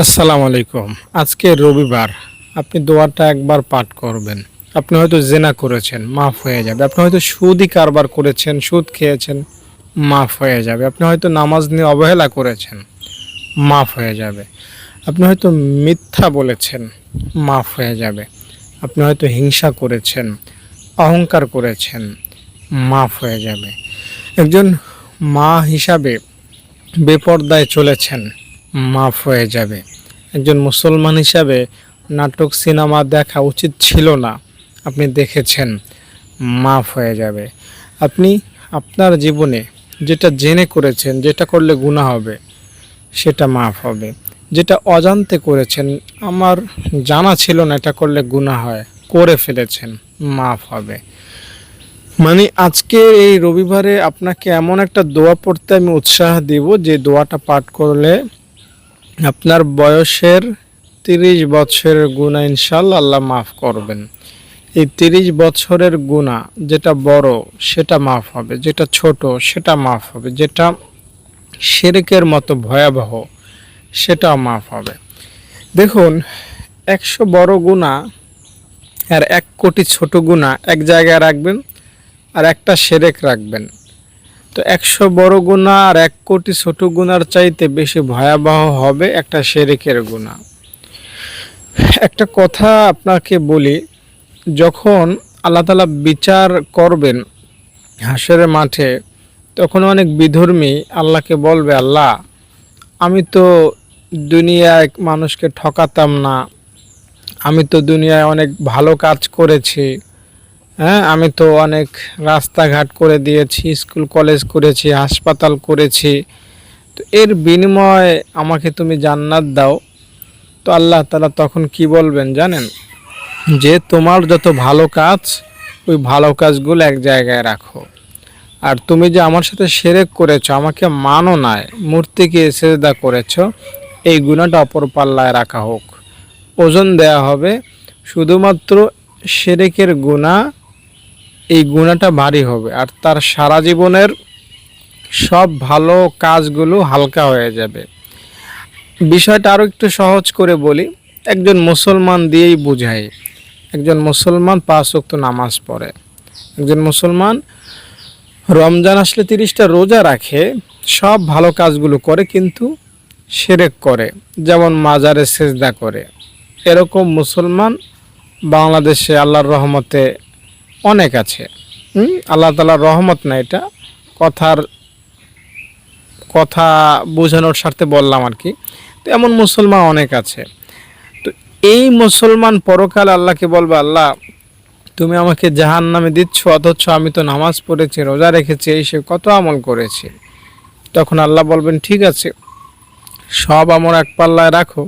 আসসালামু আলাইকুম। আজকে রবিবার। আপনি দোয়াটা একবার পাঠ করবেন। আপনি হয়তো জেনা করেছেন, মাফ হয়ে যাবে। আপনি হয়তো সুদি কারবার করেছেন, সুদ খেয়েছেন, মাফ হয়ে যাবে। আপনি হয়তো নামাজ নিয়ে অবহেলা করেছেন, মাফ হয়ে যাবে। আপনি হয়তো মিথ্যা বলেছেন, মাফ হয়ে যাবে। আপনি হয়তো হিংসা করেছেন, অহংকার করেছেন, মাফ হয়ে যাবে। একজন মা হিসাবে বেপরদায় চলেছেন, মাফ হয়ে যাবে। একজন মুসলমান হিসাবে নাটক সিনেমা দেখা উচিত ছিল না, আপনি দেখেছেন, মাফ হয়ে যাবে। আপনি আপনার জীবনে যেটা জেনে করেছেন, যেটা করলে গুনাহ হবে, সেটা মাফ হবে। যেটা অজান্তে করেছেন, আমার জানা ছিল না এটা করলে গুনাহ হয়, করে ফেলেছেন, মাফ হবে। মানে আজকে এই রবিবারে আপনাকে এমন একটা দোয়া পড়তে আমি উৎসাহ দিব, যে দোয়াটা পাঠ করলে আপনার বয়সের 30 বছরের গুনাহ ইনশাআল্লাহ আল্লাহ মাফ করবেন। এই 30 বছরের গুনাহ যেটা বড় সেটা মাফ হবে, যেটা ছোট সেটা মাফ হবে, যেটা শিরকের মতো ভয়াবহ সেটাও মাফ হবে। দেখুন, 100 বড় গুনাহ আর 1 কোটি ছোট গুনাহ এক জায়গায় রাখবেন, আর একটা শিরক রাখবেন। তো 100 বড় গুনাহ আর 1 কোটি ছোট গুনার চাইতে বেশি ভয়াবহ হবে একটা শিরকের গুনাহ। একটা কথা আপনাকে বলি, যখন আল্লাহ তাআলা বিচার করবেন হাশরের মাঠে, তখন অনেক বিধর্মী আল্লাহকে বলবে, আল্লাহ, আমি তো দুনিয়ায় মানুষকে ঠকাতাম না, আমি তো দুনিয়ায় অনেক ভালো কাজ করেছি, হ্যাঁ, আমি তো অনেক রাস্তাঘাট করে দিয়েছি, স্কুল কলেজ করেছি, হাসপাতাল করেছি, তো এর বিনিময়ে আমাকে তুমি জান্নাত দাও। তো আল্লাহ তাআলা তখন কি বলবেন জানেন? যে তোমার যত ভালো কাজ, ওই ভালো কাজগুলো এক জায়গায় রাখো, আর তুমি যে আমার সাথে শিরক করেছো, আমাকে মানো নাই, মূর্তিকে সিজদা করেছো, এই গুনাহটা অপর পাল্লায় রাখা হোক। ওজন দেয়া হবে, শুধুমাত্র শিরকের গুনাহ, এই গুনাহটা ভারী হবে, আর তার সারা জীবনের সব ভালো কাজগুলো হালকা হয়ে যাবে। বিষয়টা আরও একটু সহজ করে বলি, একজন মুসলমান দিয়েই বুঝাই। একজন মুসলমান 5 ওয়াক্ত নামাজ পড়ে, একজন মুসলমান রমজান আসলে 30টা রোজা রাখে, সব ভালো কাজগুলো করে, কিন্তু শিরক করে, যেমন মাজারে সেজদা করে। এরকম মুসলমান বাংলাদেশে আল্লাহর রহমতে অনেক আছে। আল্লাহ তাআলার রহমত না, এটা কথার কথা বোঝানোর স্বার্থে বললাম আর কি। তো এমন মুসলমান অনেক আছে। তো এই মুসলমান পরকালে আল্লাহকে বলবে, আল্লাহ, তুমি আমাকে জাহান্নামে দিচ্ছ, অথচ আমি তো নামাজ পড়েছি, রোজা রেখেছি, এই সে কত আমল করেছি। তখন আল্লাহ বলবেন, ঠিক আছে, সব আমল এক পাল্লায় রাখো,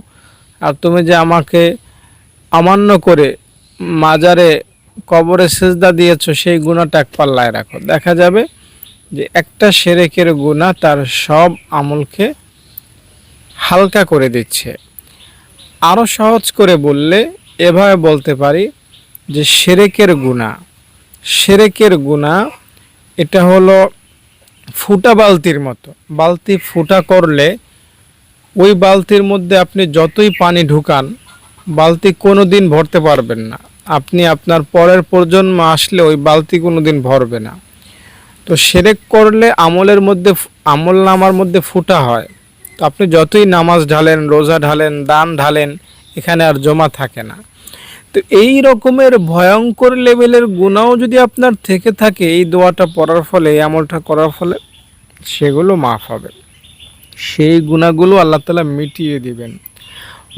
আর তুমি যে আমাকে অমান্য করে মাজারে কবরে সিজদা দিয়েছো, সেই গুনাহটা এক পাল্লায় রাখো। দেখা যাবে যে একটা শিরকের গুনাহ তার সব আমলকে হালকা করে দিচ্ছে। আরও সহজ করে বললে এভাবে বলতে পারি যে শিরকের গুনাহ এটা হলো ফুটা বালতির মতো। বালতি ফুটা করলে ওই বালতির মধ্যে আপনি যতই পানি ঢুকান, বালতি কোনো দিন ভরতে পারবেন না। আপনি আপনার পরের প্রজন্ম আসলে ওই বালতি কোনো দিন ভরবে না। তো শিরক করলে আমলের মধ্যে, আমল নামার মধ্যে ফুটা হয়। তো আপনি যতই নামাজ ঢালেন, রোজা ঢালেন, দান ঢালেন, এখানে আর জমা থাকে না। তো এই রকমের ভয়ঙ্কর লেভেলের গুনাহও যদি আপনার থেকে থাকে, এই দোয়াটা পড়ার ফলে, এই আমলটা করার ফলে, সেগুলো মাফ হবে। সেই গুনাহগুলো আল্লাহ তাআলা মিটিয়ে দিবেন।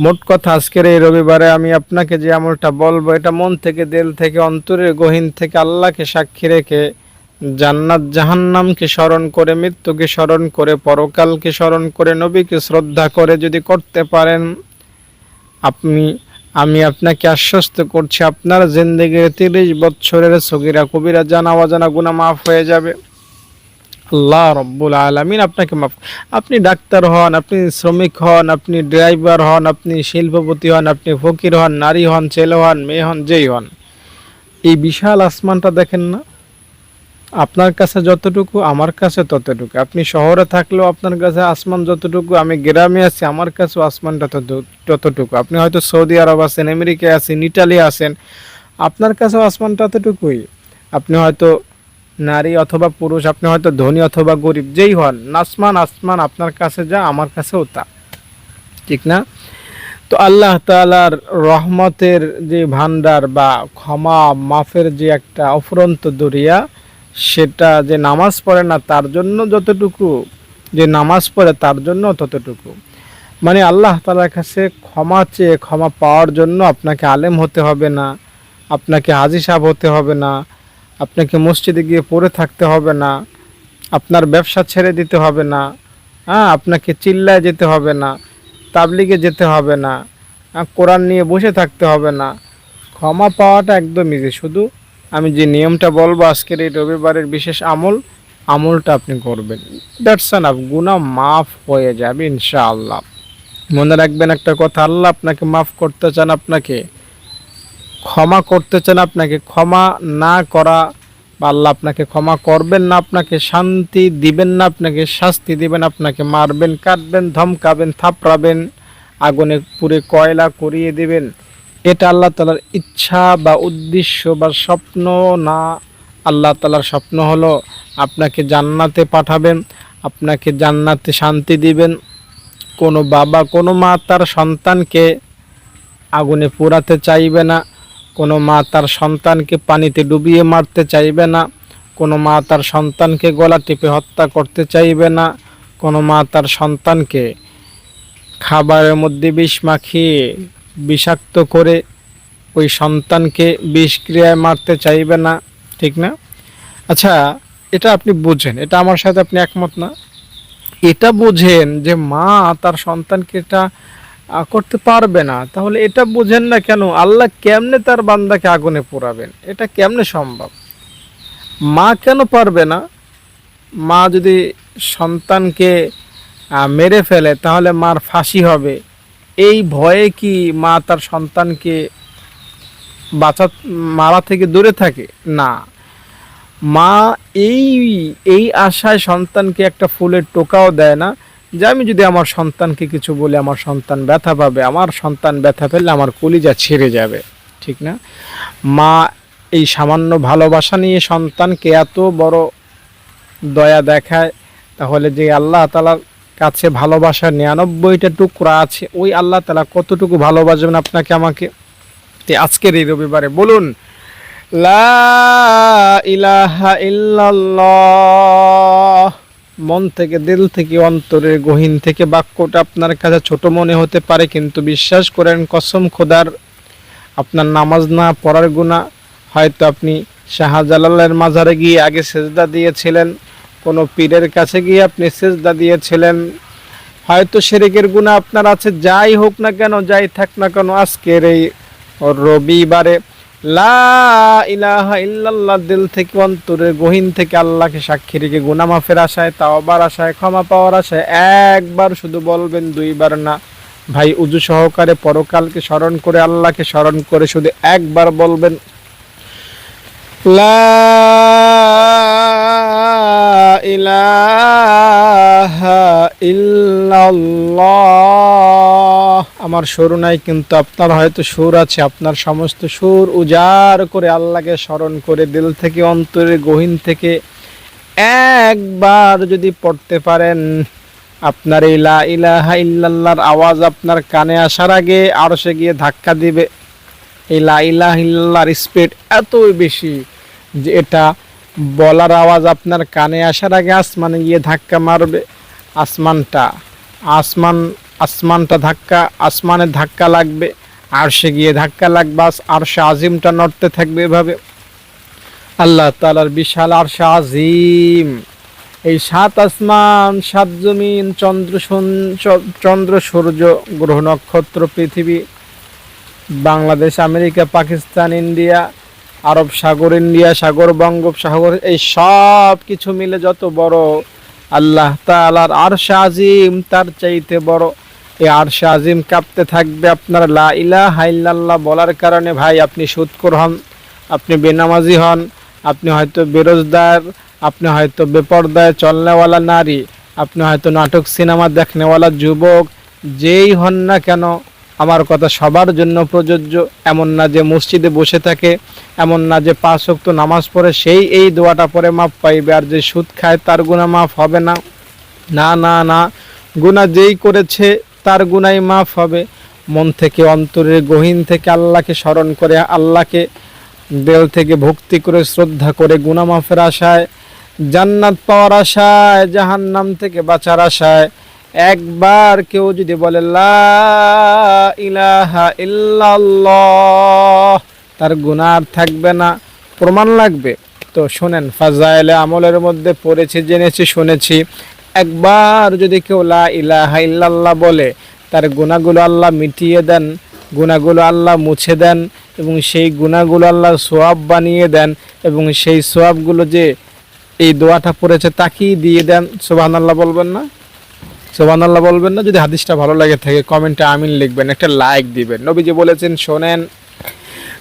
মোট কথা, আজকের এই রবিবারে আমি আপনাকে যে আমলটা বলবো, এটা মন থেকে, দিল থেকে, অন্তরের গহীন থেকে আল্লাহকে সাক্ষী রেখে, জান্নাত জাহান্নামকে স্মরণ করে, মৃত্যুকে স্মরণ করে, পরকালকে স্মরণ করে, নবীকে শ্রদ্ধা করে যদি করতে পারেন, আপনি আমি আপনাকে আশ্বস্ত করছি, আপনার জিন্দেগির 30 বছরের সগীরা কবিরা জানা অজানা গুনাহ মাফ হয়ে যাবে। আল্লাহ রব্বুল আলামিন আপনাকে মাফ। আপনি ডাক্তার হন, আপনি শ্রমিক হন, আপনি ড্রাইভার হন, আপনি শিল্পপতি হন, আপনি ফকির হন, নারী হন, ছেলে হন, মেয়ে হন, যেই হন, এই বিশাল আসমানটা দেখেন না? আপনার কাছে যতটুকু আমার কাছে ততটুকু। আপনি শহরে থাকলেও আপনার কাছে আসমান যতটুকু, আমি গ্রামে আছি আমার কাছেও আসমানটা ততটুকু। আপনি হয়তো সৌদি আরব আছেন, আমেরিকায় আছেন, ইটালি আছেন, আপনার কাছেও আসমান ততটুকুই। আপনি হয়তো নারী অথবা পুরুষ, আপনি হয়তো ধনী অথবা গরিব, যেই হন, আসমান আসমান আপনার কাছে যা আমার কাছেও তা, ঠিক না? তো আল্লাহ তাআলার রহমতের যে ভান্ডার বা ক্ষমা মাফের যে একটা অফুরন্ত দরিয়া, সেটা যে নামাজ পড়ে না তার জন্য যতটুকু, যে নামাজ পড়ে তার জন্য ততটুকু। মানে আল্লাহ তাআলার কাছে ক্ষমা চেয়ে ক্ষমা পাওয়ার জন্য আপনাকে আলেম হতে হবে না, আপনাকে হাজী সাহেব হতে হবে না, আপনাকে মসজিদে গিয়ে পড়ে থাকতে হবে না, আপনার ব্যবসা ছেড়ে দিতে হবে না, হ্যাঁ, আপনাকে চিল্লায় যেতে হবে না, তাবলিগে যেতে হবে না, কোরআন নিয়ে বসে থাকতে হবে না। ক্ষমা পাওয়াটা একদম ইজি। শুধু আমি যে নিয়মটা বলবো আজকের এই রবিবারের বিশেষ আমলটা আপনি করবেন, দ্যাটস এনাফ, গুনাহ মাফ হয়ে যাবে ইনশাআল্লাহ। মনে রাখবেন একটা কথা, আল্লাহ আপনাকে মাফ করতে চান, আপনাকে ক্ষমা করতে চান। আপনাকে ক্ষমা না করা বা আল্লাহ আপনাকে ক্ষমা করবেন না, আপনাকে শান্তি দিবেন না, আপনাকে শাস্তি দিবেন, আপনাকে মারবেন, কাটবেন, ধমকাবেন, থাপড়াবেন, আগুনে পুড়ে কয়লা করিয়ে দিবেন, এটা আল্লাহ তাআলার ইচ্ছা বা উদ্দেশ্য বা স্বপ্ন না। আল্লাহ তাআলার স্বপ্ন হলো আপনাকে জান্নাতে পাঠাবেন, আপনাকে জান্নাতে শান্তি দিবেন। কোনো বাবা কোনো মা তার সন্তানকে আগুনে পোড়াতে চাইবে না, কোনো মা তার সন্তানকে পানিতে ডুবিয়ে মারতে চাইবে না, কোনো মা তার সন্তানকে গলা টিপে হত্যা করতে চাইবে না, কোনো মা তার সন্তানকে খাবারের মধ্যে বিষ মাখিয়ে বিষাক্ত করে ওই সন্তানকে বিষক্রিয়ায় মারতে চাইবে না, ঠিক না? আচ্ছা, এটা আপনি বুঝেন, এটা আমার সাথে আপনি একমত না? এটা বুঝেন যে মা তার সন্তানকে এটা করতে পারবে না, তাহলে এটা বুঝেন না কেন আল্লাহ কেমনে তার বান্দাকে আগুনে পোড়াবেন? এটা কেমনে সম্ভব? মা কেন পারবে না? মা যদি সন্তানকে মেরে ফেলে তাহলে মার ফাঁসি হবে, এই ভয়ে কি মা তার সন্তানকে বাঁচা মারা থেকে দূরে থাকে? না, মা এই এই আশায় সন্তানকে একটা ফুলের টোকাও দেয় না যে আমি যদি আমার সন্তানকে কিছু বলি আমার সন্তান ব্যথা পাবে, আমার সন্তান ব্যথা পেলে আমার কলিজা ছিঁড়ে যাবে, ঠিক না? মা এই সামান্য ভালোবাসা নিয়ে সন্তানকে এত বড় দয়া দেখায়, তাহলে যে আল্লাহ তাআলার কাছে ভালোবাসার ৯৯টা টুকরা আছে, ওই আল্লাহ তাআলা কতটুকু ভালোবাসবেন আপনাকে আমাকে? আজকের এই রবিবারে বলুন লা ইলাহা ইল্লাল্লাহ, মন থেকে, দিল থেকে, অন্তরের গহীন থেকে। বাক্যটা আপনার কাছে ছোট মনে হতে পারে, কিন্তু বিশ্বাস করেন কসম খোদার, আপনার নামাজ না পড়ার গুনাহ, হয়তো আপনি শাহজালালের মাজারে গিয়ে আগে সেজদা দিয়েছিলেন, কোনো পীরের কাছে গিয়ে আপনি সেজদা দিয়েছিলেন, হয়তো শিরকের গুনাহ আপনার আছে। যাই হোক না কেন, যাই থাক না কেন, আজকের এই রবিবারে লা ইলাহা ইল্লাল্লাহ দিল থেকে, অন্তরের গহীন থেকে আল্লাহকে সাক্ষী রেখে গুনাহ মাফের আশায়, তাওবার আশায়, ক্ষমা পাওয়ার আশায় একবার শুধু বলবেন, দুইবার না ভাই, উযু সহকারে পরকালকে স্মরণ করে, আল্লাহকে স্মরণ করে শুধু একবার বলবেন লা ইলাহা ইল্লাল্লাহ। আমার সুর নাই, কিন্তু আপনার হয়তো সুর আছে, আপনার সমস্ত সুর উজাড় করে আল্লাহকে স্মরণ করে দিল থেকে, অন্তরের গহীন থেকে একবার যদি পড়তে পারেন, আপনার এই লা ইলাহা ইল্লাল্লাহর আওয়াজ আপনার কানে আসার আগে আরশে গিয়ে ধাক্কা দিবে। এই লা ইলাহা ইল্লাল্লাহর স্পিড এতই বেশি যে এটা বলার আওয়াজ আপনার কানে আসার আগে আসমানে গিয়ে ধাক্কা মারবে। আসমানটা ধাক্কা, আসমানে ধাক্কা লাগবে, আরশে গিয়ে ধাক্কা লাগবে, আরশে আজিমটা নড়তে থাকবে এভাবে। আল্লাহ তাআলার বিশাল আরশে আজিম, এই ৭ আসমান, ৭ জমিন, চন্দ্র সূর্য, গ্রহ নক্ষত্র, পৃথিবী, বাংলাদেশ, আমেরিকা, পাকিস্তান, ইন্ডিয়া, আরব সাগর, ইন্ডিয়া সাগর, বঙ্গোপসাগর, এই সব কিছু মিলে যত বড় আল্লাহ তাআলার আরশে আজিম, তার চাইতে বড়। এই আরশে আজিম কাঁপতে থাকবে আপনার লা ইলাহা ইল্লাল্লাহ বলার কারণে। ভাই, আপনি সুদখোর হন, আপনি বেনামাজি হন, আপনি হয়তো বেরোজগার, আপনি হয়তো বেপরদায় চলনেওয়ালা নারী, আপনি হয়তো নাটক সিনেমা দেখনেওয়ালা যুবক, যেই হন না কেন আমার কথা সবার জন্য প্রযোজ্য। এমন না যে মসজিদে বসে থাকে, এমন না যে 5 ওয়াক্ত নামাজ পড়ে সেই এই দোয়াটা পরে মাপ পাইবে, আর যে সুদ খায় তার গুনাহ মাফ হবে না। না না না, গুনাহ যেই করেছে তার গুনাই মাফ হবে। মন থেকে, অন্তরের গহীন থেকে আল্লাহকে স্মরণ করে, আল্লাহকে দিল থেকে ভক্তি করে, শ্রদ্ধা করে, গুনাহ মাফের আশায়, জান্নাত পাওয়ার আশায়, জাহান্নাম থেকে বাঁচার আশায় একবার কেউ যদি বলে লা ইলাহা ইল্লাল্লাহ, তার গুনাহ আর থাকবে না। প্রমাণ লাগবে? তো শোনেন, ফাজাইলে আমলের মধ্যে পড়েছি, জেনেছি, শুনেছি, একবার যদি কেউ লা ইলাহা ইল্লাল্লাহ বলে, তার গুনাহগুলো আল্লাহ মিটিয়ে দেন, গুনাহগুলো আল্লাহ মুছে দেন, এবং সেই গুনাহগুলো আল্লাহ সওয়াব বানিয়ে দেন, এবং সেই সওয়াবগুলো যে এই দোয়াটা পড়েছে তাকেই দিয়ে দেন। সুবহানাল্লাহ বলবেন না? সুবহানাল্লাহ বলবেন না? যদি হাদিসটা ভালো লাগে থাকে কমেন্টে আমিন লিখবেন, একটা লাইক দিবেন। নবীজি বলেছেন, শোনেন,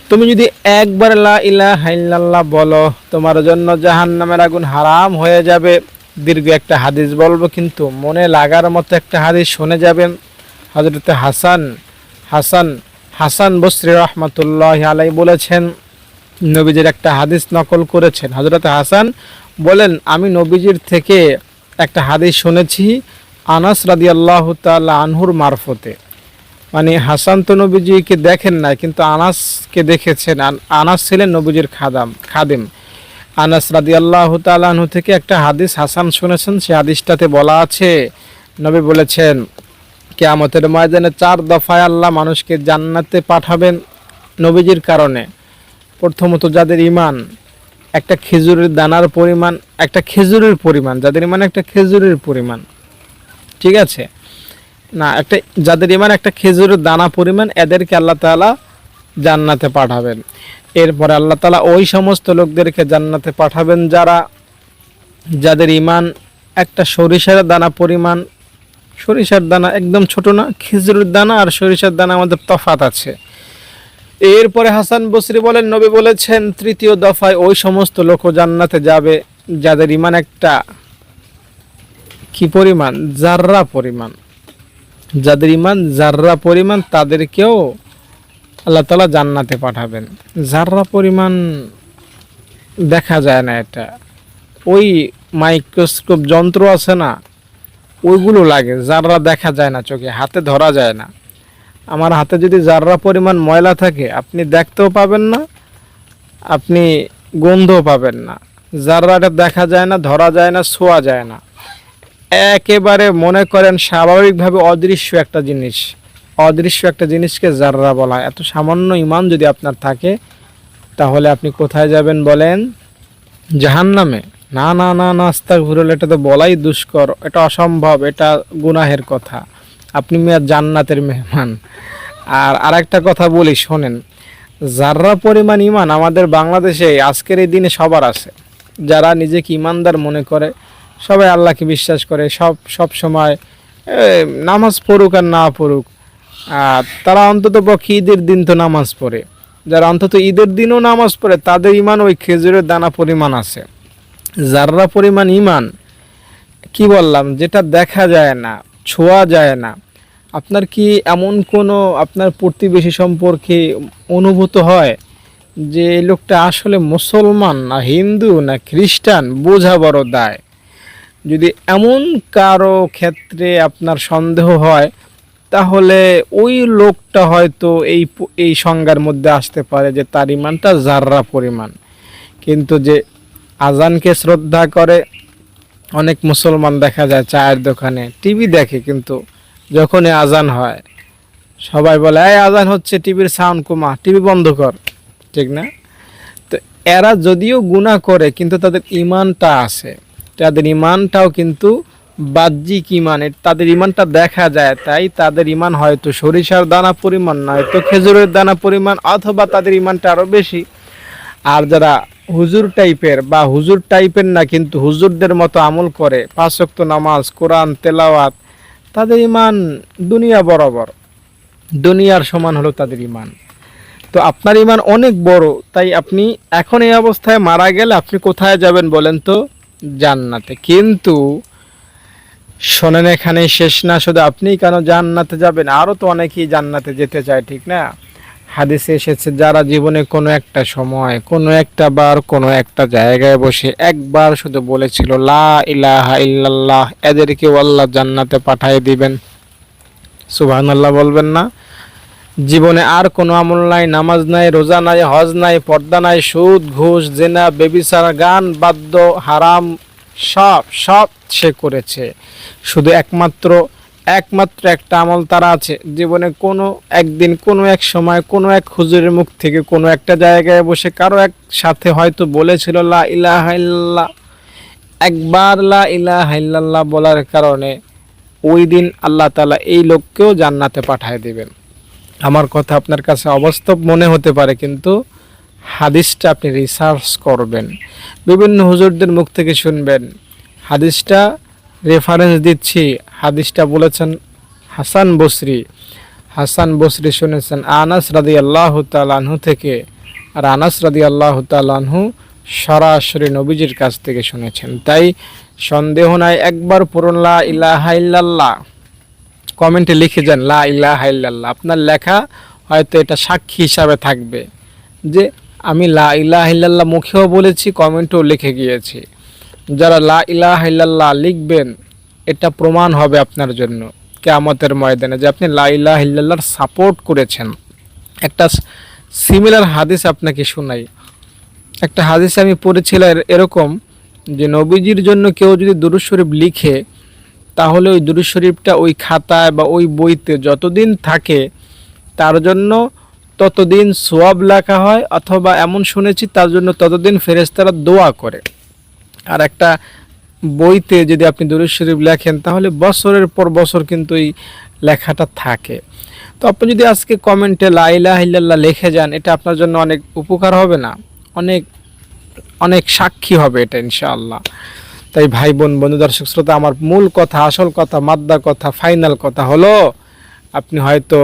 তুমি যদি একবার লা ইলাহা ইল্লাল্লাহ বলো, তোমার জন্য জাহান্নামের আগুন হারাম হয়ে যাবে। দীর্ঘ একটা হাদিস বলবো, কিন্তু মনে লাগার মতো একটা হাদিস শুনে যাবেন। হযরতে হাসান বসরি রাহমাতুল্লাহি আলাইহি বলেছেন, নবীজির একটা হাদিস নকল করেছেন। হযরতে হাসান বলেন, আমি নবীজির থেকে একটা হাদিস শুনেছি আনাস রাদিয়াল্লাহু তাআলা আনহুর মারফতে। মানে হাসান তো নবীজিকে দেখেন না, কিন্তু আনাসকে দেখেছেন। আনাস ছিলেন নবীজির খাদেম। আনাস রাদিয়াল্লাহু তাআলা আনহু থেকে একটা হাদিস হাসান শুনেছেন। সেই হাদিসটাতে বলা আছে, নবী বলেছেন, কিয়ামতের ময়দানে 4 দফায় আল্লাহ মানুষকে জান্নাতে পাঠাবেন নবীজির কারণে। প্রথমত, যাদের ঈমান একটা খেজুরের দানার পরিমাণ, একটা খেজুরের পরিমাণ, যাদের ঈমান একটা খেজুরের পরিমাণ, ঠিক আছে না, যাদের ঈমান একটা খেজুরের দানা পরিমাণ, এদেরকে আল্লাহ তাআলা জান্নাতে পাঠাবেন। এরপরে আল্লাহ তাআলা ওই সমস্ত লোকদেরকে জান্নাতে পাঠাবেন যাদের ঈমান একটা সরিষার দানা পরিমাণ। সরিষার দানা একদম ছোট না, খেজুরের দানা আর সরিষার দানা আমাদের তফাৎ আছে। এরপরে হাসান বসরি বলেন, নবী বলেছেন, তৃতীয় দফায় ওই সমস্ত লোক জান্নাতে যাবে যাদের ঈমান একটা কি পরিমাণ? জাররা পরিমাণ। যাদের ঈমান জাররা পরিমাণ, তাদেরকেও আল্লাহ তাআলা জান্নাতে পাঠাবেন। জাররা পরিমাণ দেখা যায় না, এটা ওই মাইক্রোস্কোপ যন্ত্র আছে না, ওইগুলো লাগে। জাররা দেখা যায় না, চোখে হাতে ধরা যায় না। আমার হাতে যদি জাররা পরিমাণ ময়লা থাকে, আপনি দেখতেও পাবেন না, আপনি গন্ধও পাবেন না। জাররাটা দেখা যায় না, ধরা যায় না, ছোঁয়া যায় না। একেবারে মনে করেন স্বাভাবিকভাবে অদৃশ্য একটা জিনিস। অদৃশ্য একটা জিনিসকে জাররা বলা হয়। এত সামান্য ঈমান যদি আপনার থাকে, তাহলে আপনি কোথায় যাবেন বলেন? জাহান্নামে? না না না না, আস্তাগফিরুল্লাহ, এটা তো বলাই দুষ্কর, এটা অসম্ভব, এটা গুনাহের কথা। আপনি মেয়ে জান্নাতের মেহমান। আর আরেকটা কথা বলি, শোনেন, জাররা পরিমাণ ঈমান আমাদের বাংলাদেশে আজকের এই দিনে সবার আছে। যারা নিজেকে ঈমানদার মনে করে, সবাই আল্লাহকে বিশ্বাস করে, সব সময় নামাজ পড়ুক আর না পড়ুক, তারা অন্তত পক্ষে ঈদের দিন তো নামাজ পড়ে। যারা অন্তত ঈদের দিনও নামাজ পড়ে, তাদের ঈমান ওই খেজুরের দানা পরিমাণ আছে। জাররা পরিমাণ ঈমান, কি বললাম, যেটা দেখা যায় না, ছোঁয়া যায় না। আপনার কি এমন কোনো আপনার প্রতিবেশী সম্পর্কে অনুভূত হয় যে এই লোকটা আসলে মুসলমান না হিন্দু না খ্রিস্টান? বোঝা বড় দায়। যদি এমন কারো ক্ষেত্রে আপনার সন্দেহ হয়, তাহলে ওই লোকটা হয়তো এই সংজ্ঞার মধ্যে আসতে পারে যে তার ঈমানটা জাররা পরিমাণ। কিন্তু যে আজানকে শ্রদ্ধা করে, অনেক মুসলমান দেখা যায় চায়ের দোকানে টিভি দেখে, কিন্তু যখনই আজান হয় সবাই বলে, এই আজান হচ্ছে, টিভির সাউন্ড কমা, টিভি বন্ধ কর, ঠিক না? তো এরা যদিও গুনাহ করে, কিন্তু তাদের ঈমানটা আছে। তাদের ঈমানটাও কিন্তু বাহ্যিক ঈমান, তাদের ঈমানটা দেখা যায়। তাই তাদের ঈমান হয়তো সরিষার দানা পরিমাণ, নয়তো খেজুরের দানা পরিমাণ, অথবা তাদের ঈমানটা আরও বেশি। আর যারা হুজুর টাইপের বা হুজুর টাইপের না, কিন্তু হুজুরদের মতো আমল করে, 5 ওয়াক্ত নামাজ, কোরআন তেলাওয়াত, তাদের ঈমান দুনিয়া বরাবর, দুনিয়ার সমান হলো তাদের ঈমান। তো আপনার ইমান অনেক বড়, তাই আপনি এখন এই অবস্থায় মারা গেলে আপনি কোথায় যাবেন বলেন তো? জান্নাতে। কিন্তু শোনেন, এখানেই শেষ না, শুধু আপনিই কেন জান্নাতে যাবেন, আরও তো অনেকেই জান্নাতে যেতে চায়, ঠিক না? হাদিসে এসেছে যারা জীবনে কোনো একটা সময়, কোনো একটা বার, কোনো একটা জায়গায় বসে একবার শুধু বলেছিল লা ইলাহা ইল্লাল্লাহ, এদেরকেও আল্লাহ জান্নাতে পাঠিয়ে দিবেন। সুবহানাল্লাহ বলবেন না? জীবনে আর কোনো আমল নাই, নামাজ নাই, রোজা নাই, হজ নাই, পর্দা নাই, সুদ ঘুষ জেনা বেবিচার গান বাদ্য হারাম সব সব সে করেছে, শুধু একমাত্র একমাত্র একটা আমল তার আছে, জীবনে কোনো একদিন কোনো এক সময় কোনো এক হুজুরের মুখ থেকে কোনো একটা জায়গায় বসে কারো এক সাথে হয়তো বলেছিল লা ইলাহা ইল্লাল্লাহ। একবার লা ইলাহা ইল্লাল্লাহ বলার কারণে ওই দিন আল্লাহ তাআলা এই লোককেও জান্নাতে পাঠিয়ে দিবেন। আমার কথা আপনার কাছে অবাস্তব মনে হতে পারে, কিন্তু হাদিসটা আপনি রিসার্চ করবেন, বিভিন্ন হুজুরদের মুখ থেকে শুনবেন। হাদিসটা রেফারেন্স দিচ্ছি, হাদিসটা বলেছেন হাসান বসরি। হাসান বসরি শুনেছেন আনাস রাদিয়াল্লাহু তাআলা আনহু থেকে, আর আনাস রাদিয়াল্লাহু তাআলা আনহু সরাসরি নবীজির কাছ থেকে শুনেছেন। তাই সন্দেহ নাই, একবার পড়ুন লা ইলাহা ইল্লাল্লাহ। কমেন্টে লিখে যান লা ইলাহা ইল্লাল্লাহ। আপনার লেখা হয়তো এটা সাক্ষী হিসাবে থাকবে যে আমি লা ইলাহা ইল্লাল্লাহ মুখেও বলেছি, কমেন্টেও লিখে গিয়েছি। যারা লা ইলাহা ইল্লাল্লাহ লিখবেন, এটা প্রমাণ হবে আপনার জন্য কিয়ামতের ময়দানে যে আপনি লা ইলাহা ইল্লাল্লাহর সাপোর্ট করেছেন। একটা সিমিলার হাদিস আপনাকে শোনাই। একটা হাদিস আমি পড়েছিলাম এরকম যে নবীজির জন্য কেউ যদি দুরূদ শরীফ লিখে, তাহলে ওই দুরূদ শরীফটা ওই খাতায় বা ওই বইতে যতদিন থাকে তার জন্য ততদিন সওয়াব লেখা হয়, অথবা এমন শুনেছি তার জন্য ততদিন ফেরেশতারা দোয়া করে। আর একটা বইতে যদি আপনি দুরূদ শরীফ লেখেন তাহলে বছরের পর বছর কিন্তু এই লেখাটা থাকে। তো আপনি যদি আজকে কমেন্টে লা ইলাহা ইল্লাল্লাহ লিখে যান, এটা আপনার জন্য অনেক উপকার হবে না? অনেক অনেক সাক্ষী হবে এটা ইনশাআল্লাহ। তাই ভাই বোন বন্ধু দর্শক শ্রোতা, আমার মূল কথা, আসল কথা, মাদ্দা কথা, ফাইনাল কথা হলো, আপনি হয়তো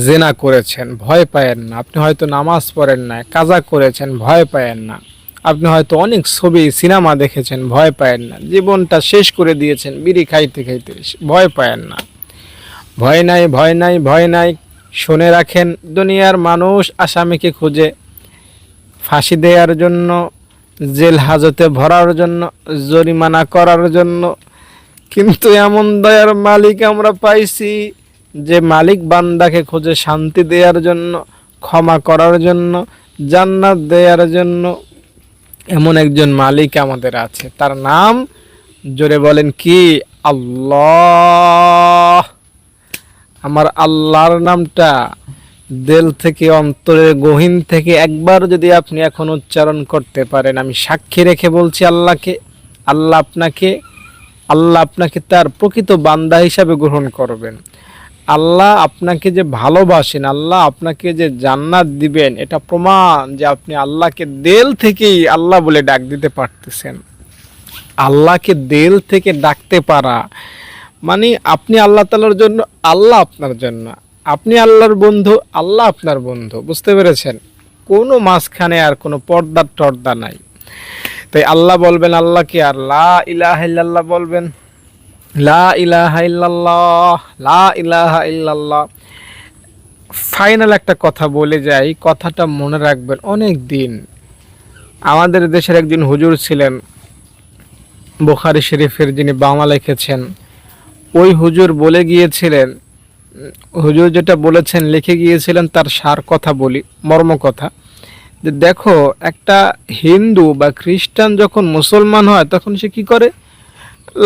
জেনা করেছেন, ভয় পায়েন না। আপনি হয়তো নামাজ পড়েন না, কাজা করেছেন, ভয় পায়েন না। আপনি হয়তো অনেক ছবি সিনেমা দেখেছেন, ভয় পায়েন না। জীবনটা শেষ করে দিয়েছেন বিড়ি খাইতে খাইতে, ভয় পায়েন না। ভয় নাই, ভয় নাই, ভয় নাই। শুনে রাখেন, দুনিয়ার মানুষ আসামিকে খুঁজে ফাঁসি দেওয়ার জন্য, জেল হাজতে ভরার জন্য, জরিমানা করার জন্য, কিন্তু এমন দয়ার মালিক আমরা পাইছি যে মালিক বান্দাকে খোঁজে শান্তি দেওয়ার জন্য, ক্ষমা করার জন্য, জান্নাত দেওয়ার জন্য। এমন একজন মালিক আমাদের আছে, তার নাম জোরে বলেন কি? আল্লাহ। আমার আল্লাহর নামটা দিল থেকে, অন্তরের গহীন থেকে একবার যদি আপনি এখন উচ্চারণ করতে পারেন, আমি সাক্ষী রেখে বলছি আল্লাহকে, আল্লাহ আপনাকে তার প্রকৃত বান্দা হিসাবে গ্রহণ করবেন। আল্লাহ আপনাকে যে ভালোবাসেন, আল্লাহ আপনাকে যে জান্নাত দিবেন, এটা প্রমাণ যে আপনি আল্লাহকে দিল থেকেই আল্লাহ বলে ডাক দিতে পারতেছেন। আল্লাহকে দিল থেকে ডাকতে পারা মানে আপনি আল্লাহ তাআলার জন্য, আল্লাহ আপনার জন্য। আপনি আল্লাহর বন্ধু, আল্লাহ আপনার বন্ধু। বুঝতে পেরেছেন? কোনো মাঝখানে আর কোনো পর্দার টর্দা নাই। তাই আল্লাহ বলবেন আল্লাহকে, আর লা ইলাহা ইল্লাল্লাহ বলবেন, লা ইলাহা ইল্লাল্লাহ, লা ইলাহা ইল্লাল্লাহ। ফাইনাল একটা কথা বলে যাই, কথাটা মনে রাখবেন অনেক দিন। আমাদের দেশের একজন হুজুর ছিলেন, বুখারী শরীফের যিনি বাংলা লিখেছেন, ওই হুজুর বলে গিয়েছিলেন, হুজুর যেটা বলেছেন লিখে গিয়েছিলেন তার সার কথা বলি, মর্ম কথা, যে দেখো একটা হিন্দু বা খ্রিস্টান যখন মুসলমান হয় তখন সে কি করে?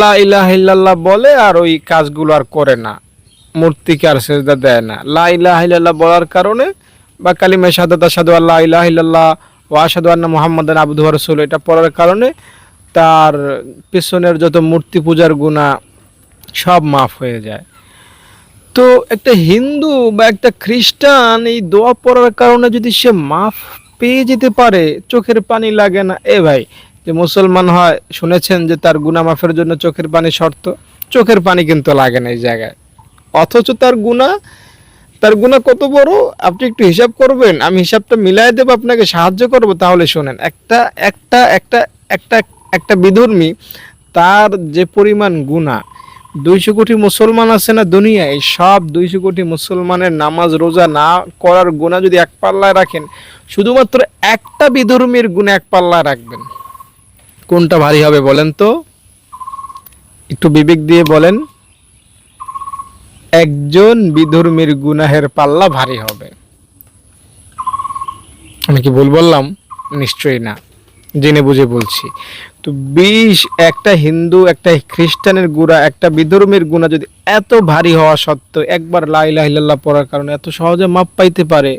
লা ইলাহা ইল্লাল্লাহ বলে আর ওই কাজগুলো আর করে না, মূর্তিকে আর সেজদা দেয় না। লা ইলাহা ইল্লাল্লাহ বলার কারণে বা কালিমা শাহাদাত আশহাদু আল্লা ইলাহা ইল্লাল্লাহ ওয়া আশহাদু আন্না মুহাম্মাদান আবদুহু ওয়া রাসূলুহু, এটা পড়ার কারণে তার পিছনের যত মূর্তি পূজার গুনাহ সব মাফ হয়ে যায়। তো একটা হিন্দু বা একটা খ্রিস্টান এই দোয়া পড়ার কারণে যদি সে মাফ পেয়ে যেতে পারে, চোখের পানি লাগে না। ভাই, যে মুসলমান হয় শুনেছেন যে তার গুনাহ মাফের জন্য চোখের পানি শর্ত, চোখের পানি কিন্তু লাগে না এই জায়গায়, অথচ তার গুনাহ তার গুনাহ কত বড় আপনি একটু হিসাব করবেন, আমি হিসাবটা মিলাই দেব, আপনাকে সাহায্য করব। তাহলে শোনেন, একটা একটা একটা একটা একটা বিধর্মী, তার যে পরিমাণ গুনাহ, 200 কোটি মুসলমান আছে না দুনিয়ায়, সব 200 কোটি মুসলমানের নামাজ রোজা না করার গুনাহ যদি এক পাল্লায় রাখেন, শুধুমাত্র একটা বিধর্মীর গুনাহ এক পাল্লায় রাখবেন, কোনটা ভারী হবে বলেন তো? একটু বিবেক দিয়ে বলেন। একজন বিধর্মীর গুনাহের পাল্লা ভারী হবে। আমি কি ভুল বললাম? নিশ্চয়ই না, জেনে বুঝে বলছি। তো 20 একটা হিন্দু, একটা খ্রিস্টানের গুনাহ, একটা বিধর্মীর গুনাহ যদি এত ভারী হওয়া সত্ত্বেও একবার লা ইলাহা ইল্লাল্লাহ পড়ার কারণে এত সহজে মাপ পাইতে পারে,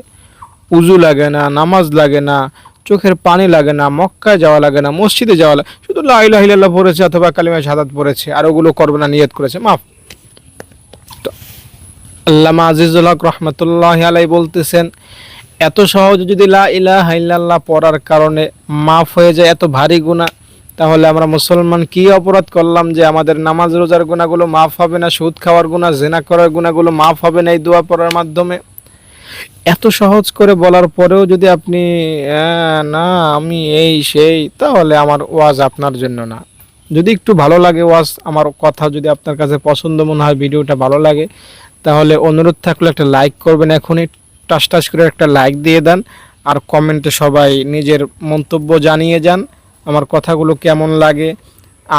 উজু লাগে না, নামাজ লাগে না, চোখের পানি লাগে না, মক্কায় যাওয়া লাগে না, মসজিদে যাওয়া লাগে, শুধু লা ইলাহা ইল্লাল্লাহ পড়েছে অথবা কালিমা শাহাদাত পড়েছে, আর ওগুলো করবে না নিয়ত করেছে, মাফ। আল্লামা আজিজুল হক রহমতুল্লাহি আলাইহি বলতেছেন, এত সহজে যদি লা ইলাহা ইল্লাল্লাহ পড়ার কারণে মাফ হয়ে যায় এত ভারী গুনাহ, তাহলে আমরা মুসলমান কি অপরাধ করলাম যে আমাদের নামাজ রোজার গুনাহগুলো মাফ হবে না, সুদ খাওয়ার গুনাহ, জিনা করার গুনাহগুলো মাফ হবে না এই দোয়া পড়ার মাধ্যমে? এত সহজ করে বলার পরেও যদি আপনি না আমি এই সেই, তাহলে আমার ওয়াজ আপনার জন্য না। যদি একটু ভালো লাগে ওয়াজ, আমার কথা যদি আপনার কাছে পছন্দ মনে হয়, ভিডিওটা ভালো লাগে, তাহলে অনুরোধ থাকলে একটা লাইক করবেন, এখনই টাস টাস করে একটা লাইক দিয়ে দেন। আর কমেন্টে সবাই নিজের মন্তব্য জানিয়ে যান, আমার কথাগুলো কেমন লাগে,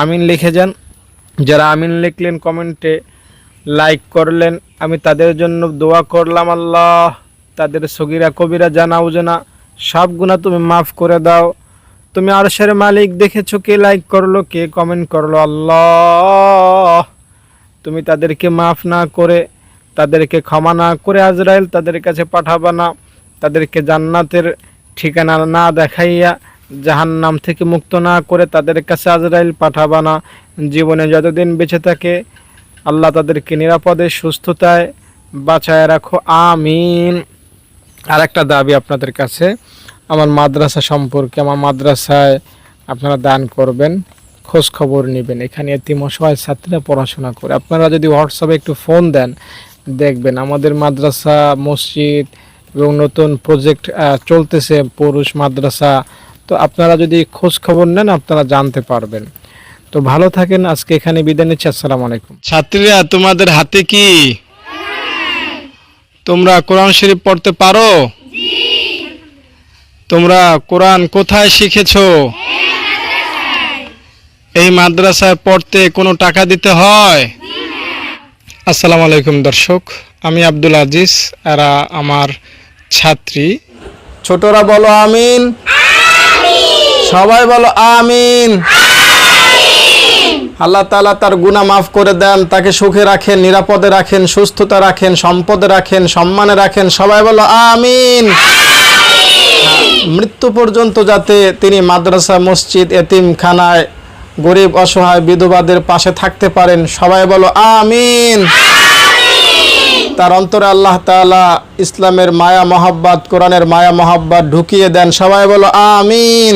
আমিন লিখে যান। যারা আমিন লিখলেন, কমেন্টে লাইক করলেন, আমি তাদের জন্য দোয়া করলাম, আল্লাহ তাদের সগীরা কবিরা জানা উজানা সব গুনাহ তুমি মাফ করে দাও। তুমি আরশের মালিক, দেখেছো কে লাইক করলো, কে কমেন্ট করলো, আল্লাহ তুমি তাদেরকে মাফ না করে, তাদেরকে ক্ষমা না করে আজরাইল তাদের কাছে পাঠাবা না, তাদেরকে জান্নাতের ঠিকানা না দেখাইয়া জাহান্নাম থেকে মুক্ত না করে তাদের কাছে আজরাইল পাঠাবা না। জীবনে যতদিন বেঁচে থাকে আল্লাহ তাদেরকে নিরাপদে সুস্থতায় বাঁচায় রাখো, আমিন। আর একটা দাবি আপনাদের কাছে, আমার মাদ্রাসা সম্পর্কে, আমার মাদ্রাসায় আপনারা দান করবেন, খোঁজ খবর নেবেন, এখানে এতিম অসহায় ছাত্রীরা পড়াশোনা করে। আপনারা যদি হোয়াটসঅ্যাপে একটু ফোন দেন, দেখবেন আমাদের মাদ্রাসা, মসজিদ এবং নতুন প্রজেক্ট চলতেছে পুরুষ মাদ্রাসা, তো আপনারা যদি খোঁজ খবর নেন আপনারা জানতে পারবেন। তো ভালো থাকেন, আজকে এখানে বিদায় নিচ্ছি, আসসালামু আলাইকুম। ছাত্রীরা, তোমাদের হাতে কি তোমরা কোরআন শরীফ পড়তে পারো? তোমরা কোরআন কোথায় শিখেছো? এই মাদ্রাসায় পড়তে কোনো টাকা দিতে হয়? আসসালামু আলাইকুম দর্শক, আমি আব্দুল আজিজ, এরা আমার ছাত্রী। ছোটরা বলো আমিন, সবাই বলো আমিন। আল্লাহ তাআলা তার গুনাহ মাফ করে দেন, তাকে সুখে রাখেন, নিরাপদে রাখেন, সুস্থতা রাখেন, সম্পদে রাখেন, সম্মানে রাখেন, সবাই বলো আমিন। মৃত্যু পর্যন্ত যাতে তিনি মাদ্রাসা, মসজিদ, এতিমখানায়, গরিব অসহায় বিধবাদের পাশে থাকতে পারেন, সবাই বলো আমিন। তার অন্তরে আল্লাহ তাআলা ইসলামের মায়া মহব্বত, কোরআনের মায়া মহব্বত ঢুকিয়ে দেন, সবাই বলো আমিন।